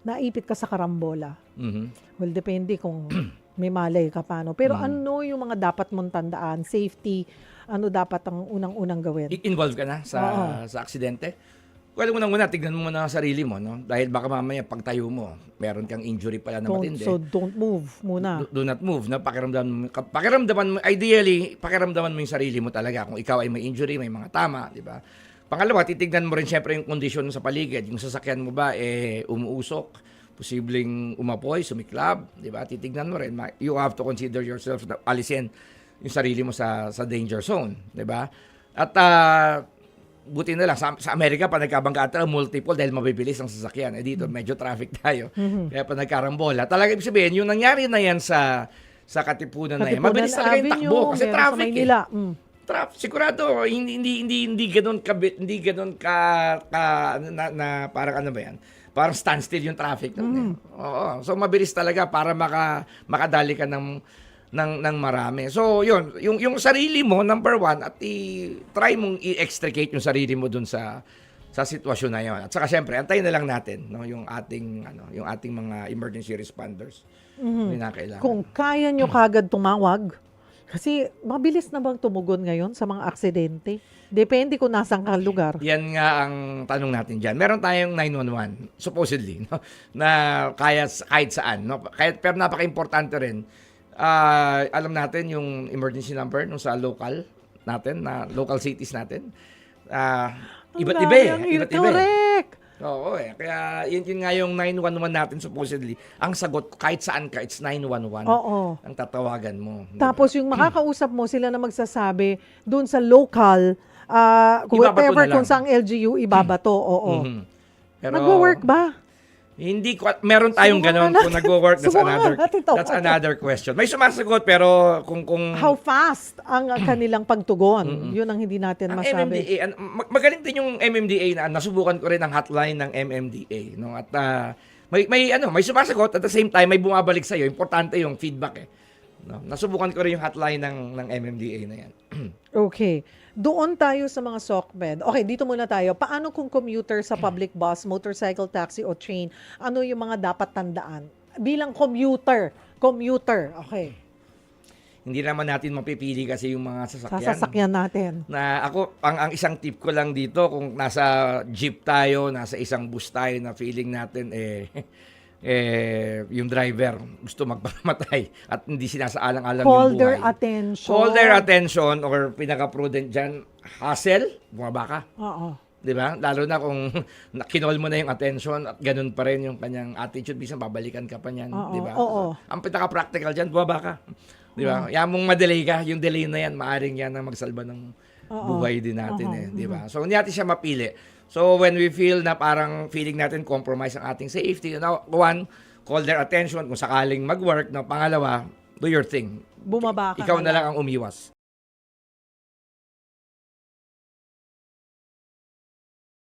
naipit ka sa karambola. Mhm. Well, depende kung may malay ka paano. Pero ano yung mga dapat mong tandaan? Safety, ano dapat ang unang-unang gawin? Involved ka na sa Oo. sa aksidente? Well, unang-una, tignan mo muna ang sarili mo, no? Dahil baka mamaya pagtayo mo, meron kang injury pala na matindi. So, don't move muna. Do not move, no? Pakiramdaman mo, ideally, pakiramdaman mo yung sarili mo talaga. Kung ikaw ay may injury, may mga tama, di ba? Pangalawa, titignan mo rin syempre yung kondisyon sa paligid. Yung sasakyan mo ba, umuusok, posibleng umapoy, sumiklab, di ba? Titignan mo rin. You have to consider yourself na alisin yung sarili mo sa danger zone, di ba? At buti na lang, sa Amerika, pa nagkabangga at multiple dahil mabibilis ang sasakyan. Dito, medyo traffic tayo. Kaya pa nagkarambola. Talaga ibig sabihin, yung nangyari na yan sa Katipunan na yan, mabilis talaga yung takbo. Kasi traffic sigurado, hindi ganoon na parang ano ba yan? Parang standstill yung traffic doon. Oo. So mabilis talaga para makadali ka ng marami. So, yung sarili mo, number one, at try mong i-extricate yung sarili mo dun sa sitwasyon na yun. At saka syempre, antayin na lang natin, no, yung ating mga emergency responders. Hindi na kailangan. Kung kaya nyo kagad tumawag, kasi mabilis na bang tumugon ngayon sa mga aksidente? Depende kung nasang ka lugar. Yan nga ang tanong natin dyan. Meron tayong 911, supposedly, no, na kahit saan. No? Pero napaka-importante rin, alam natin yung emergency number nung sa local natin, na local cities natin. Iba't iba eh. Correct! Oo kaya yun nga yung 911 natin supposedly. Ang sagot, kahit saan ka, it's 911. Oo. Ang tatawagan mo. Tapos yung makakausap mo, sila na magsasabi doon sa local, Ibabato whatever na lang. kung saang LGU, ibabato. Oo. Pero, Nagwo-work ba? Hindi ko, meron tayong ganon kung nagwo-work, that's another question. May sumasagot pero kung How fast ang kanilang pagtugon? Yun ang hindi natin ang masabi. MMDA, magaling din yung MMDA na nasubukan ko rin ang hotline ng MMDA, no? At may sumasagot, at the same time may bumabalik sa iyo. Importante yung feedback eh. No? Nasubukan ko rin yung hotline ng MMDA na yan. Okay. Doon tayo sa mga SOCMED. Okay, dito muna tayo. Paano kung commuter sa public bus, motorcycle, taxi, o train? Ano yung mga dapat tandaan? Bilang commuter, okay. Hindi naman natin mapipili kasi yung mga sasakyan. Sa sasakyan natin. Na ako, ang isang tip ko lang dito, kung nasa jeep tayo, nasa isang bus tayo na feeling natin, yung driver gusto magpakamatay at hindi sinasaalang-alang yung Call buhay. their attention. Call their attention, or pinaka-prudent dyan, hassle, bumaba ka. Oo. Di ba? Lalo na kung kinol mo na yung attention at ganun pa rin yung kanyang attitude, bisan babalikan ka pa niyan. Di ba? Oo. Ang pinaka-practical dyan, bumaba ka. Di ba? Yan mong madelay ka, yung delay na yan, maaring yan ang magsalba ng buhay din natin. Di ba? So, hindi natin siya mapili. So, when we feel na parang feeling natin compromise ang ating safety, one, call their attention kung sakaling mag-work. No? Pangalawa, do your thing. Bumaba ka. Ikaw na lang ang umiwas.